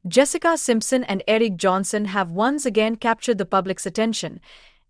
Jessica Simpson and Eric Johnson have once again captured the public's attention,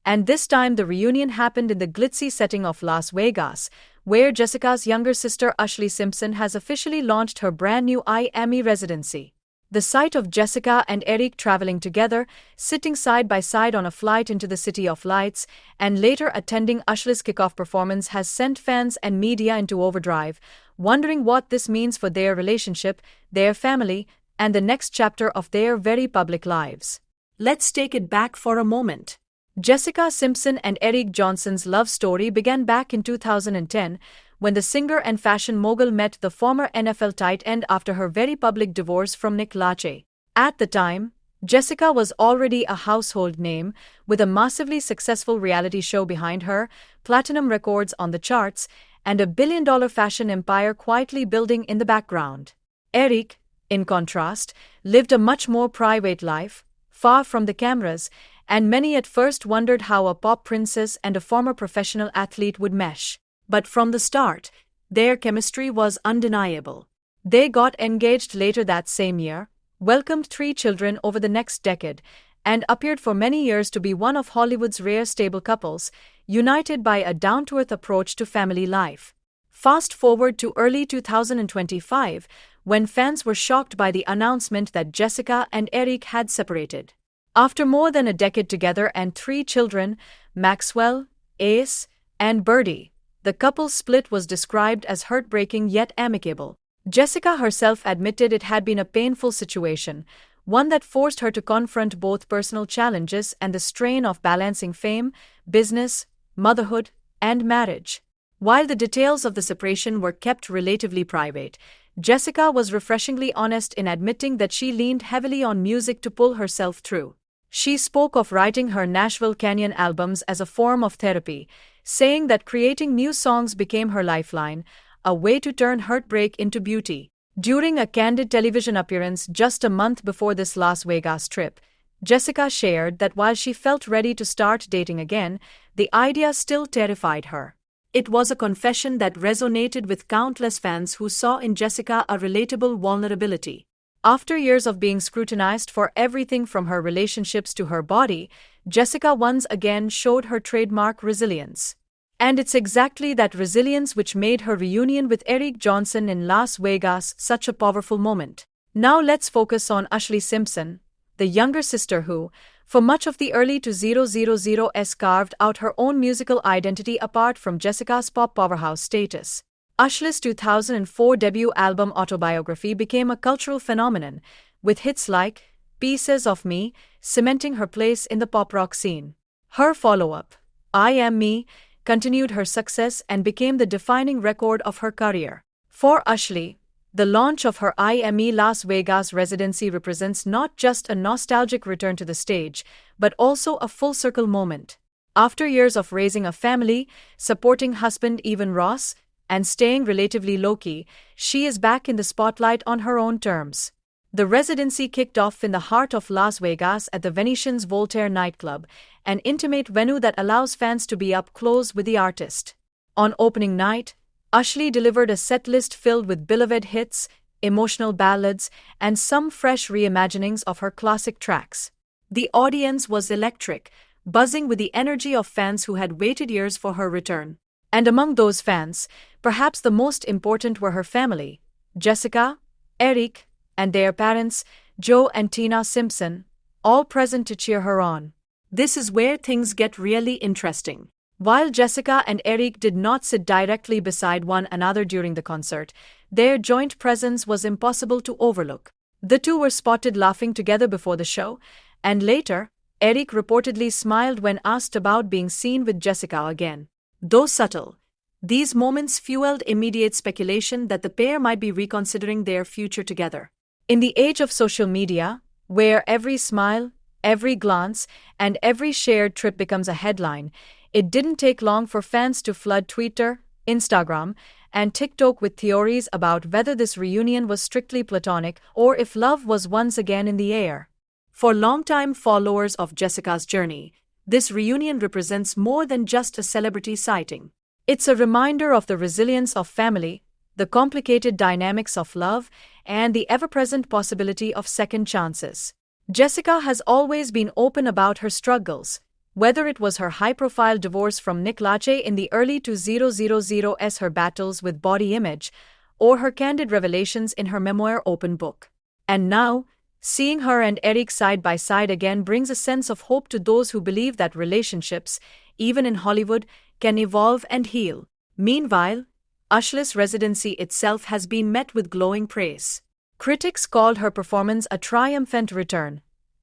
and this time the reunion happened in the glitzy setting of Las Vegas, where Jessica's younger sister Ashlee Simpson has officially launched her brand new Miami residency. The sight of Jessica and Eric traveling together, sitting side by side on a flight into the City of Lights, and later attending Ashlee's kickoff performance has sent fans and media into overdrive, wondering what this means for their relationship, their family, and the next chapter of their very public lives. Let's take it back for a moment. Jessica Simpson and Eric Johnson's love story began back in 2010, when the singer and fashion mogul met the former NFL tight end after her very public divorce from Nick Lachey. At the time, Jessica was already a household name, with a massively successful reality show behind her, platinum records on the charts, and a billion-dollar fashion empire quietly building in the background. Eric, in contrast, lived a much more private life, far from the cameras, and many at first wondered how a pop princess and a former professional athlete would mesh. But from the start, their chemistry was undeniable. They got engaged later that same year, welcomed 3 children over the next decade, and appeared for many years to be one of Hollywood's rare stable couples, united by a down-to-earth approach to family life. Fast forward to early 2025, when fans were shocked by the announcement that Jessica and Eric had separated. After more than a decade together and 3 children, Maxwell, Ace, and Birdie, the couple's split was described as heartbreaking yet amicable. Jessica herself admitted it had been a painful situation, one that forced her to confront both personal challenges and the strain of balancing fame, business, motherhood, and marriage. While the details of the separation were kept relatively private, Jessica was refreshingly honest in admitting that she leaned heavily on music to pull herself through. She spoke of writing her Nashville Canyon albums as a form of therapy, saying that creating new songs became her lifeline, a way to turn heartbreak into beauty. During a candid television appearance just a month before this Las Vegas trip, Jessica shared that while she felt ready to start dating again, the idea still terrified her. It was a confession that resonated with countless fans who saw in Jessica a relatable vulnerability. After years of being scrutinized for everything from her relationships to her body, Jessica once again showed her trademark resilience. And it's exactly that resilience which made her reunion with Eric Johnson in Las Vegas such a powerful moment. Now let's focus on Ashlee Simpson, the younger sister who, for much of the early 2000s, carved out her own musical identity apart from Jessica's pop powerhouse status. Ashlee's 2004 debut album Autobiography became a cultural phenomenon, with hits like Pieces of Me cementing her place in the pop rock scene. Her follow-up, I Am Me, continued her success and became the defining record of her career. For Ashlee, the launch of her I Am Me Las Vegas residency represents not just a nostalgic return to the stage, but also a full-circle moment. After years of raising a family, supporting husband Evan Ross, and staying relatively low-key, she is back in the spotlight on her own terms. The residency kicked off in the heart of Las Vegas at the Venetian's Voltaire nightclub, an intimate venue that allows fans to be up close with the artist. On opening night, Ashlee delivered a setlist filled with beloved hits, emotional ballads, and some fresh reimaginings of her classic tracks. The audience was electric, buzzing with the energy of fans who had waited years for her return. And among those fans, perhaps the most important were her family, Jessica, Eric, and their parents, Joe and Tina Simpson, all present to cheer her on. This is where things get really interesting. While Jessica and Eric did not sit directly beside one another during the concert, their joint presence was impossible to overlook. The two were spotted laughing together before the show, and later, Eric reportedly smiled when asked about being seen with Jessica again. Though subtle, these moments fueled immediate speculation that the pair might be reconsidering their future together. In the age of social media, where every smile, every glance, and every shared trip becomes a headline, it didn't take long for fans to flood Twitter, Instagram, and TikTok with theories about whether this reunion was strictly platonic or if love was once again in the air. For longtime followers of Jessica's journey, this reunion represents more than just a celebrity sighting. It's a reminder of the resilience of family, the complicated dynamics of love, and the ever-present possibility of second chances. Jessica has always been open about her struggles, whether it was her high-profile divorce from Nick Lachey in the early 2000s, her battles with body image, or her candid revelations in her memoir Open Book. And now, seeing her and Eric side by side again brings a sense of hope to those who believe that relationships, even in Hollywood, can evolve and heal. Meanwhile, Ashlee's Residency itself has been met with glowing praise. Critics called her performance a triumphant return,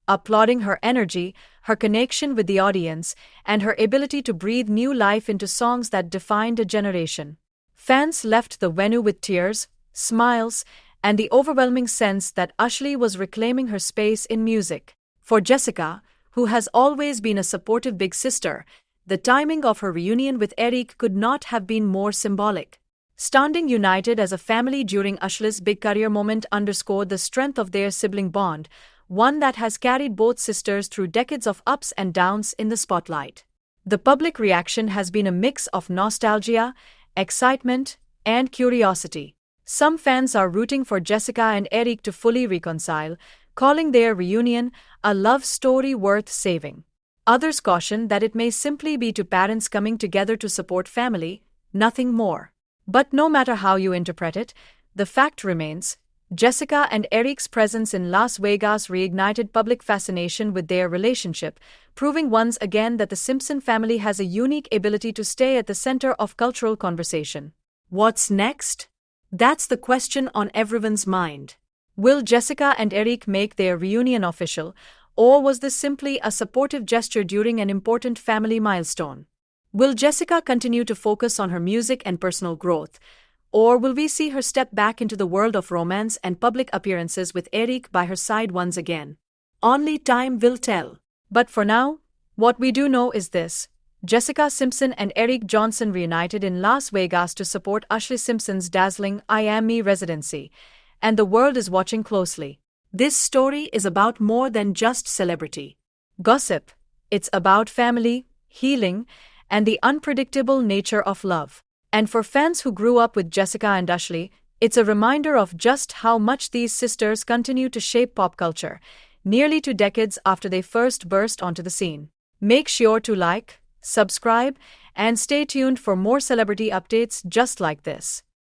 applauding her energy, her connection with the audience, and her ability to breathe new life into songs that defined a generation. Fans left the venue with tears, smiles, and the overwhelming sense that Ashlee was reclaiming her space in music. For Jessica, who has always been a supportive big sister, the timing of her reunion with Eric could not have been more symbolic. Standing united as a family during Ashlee's big career moment underscored the strength of their sibling bond, one that has carried both sisters through decades of ups and downs in the spotlight. The public reaction has been a mix of nostalgia, excitement, and curiosity. Some fans are rooting for Jessica and Eric to fully reconcile, calling their reunion a love story worth saving. Others caution that it may simply be two parents coming together to support family, nothing more. But no matter how you interpret it, the fact remains, Jessica and Eric's presence in Las Vegas reignited public fascination with their relationship, proving once again that the Simpson family has a unique ability to stay at the center of cultural conversation. What's next? That's the question on everyone's mind. Will Jessica and Eric make their reunion official, or was this simply a supportive gesture during an important family milestone? Will Jessica continue to focus on her music and personal growth, or will we see her step back into the world of romance and public appearances with Eric by her side once again? Only time will tell. But for now, what we do know is this: Jessica Simpson and Eric Johnson reunited in Las Vegas to support Ashlee Simpson's dazzling I Am Me residency, and the world is watching closely. This story is about more than just celebrity gossip. It's about family, healing, and the unpredictable nature of love. And for fans who grew up with Jessica and Ashlee, it's a reminder of just how much these sisters continue to shape pop culture, nearly 2 decades after they first burst onto the scene. Make sure to like, subscribe, and stay tuned for more celebrity updates just like this.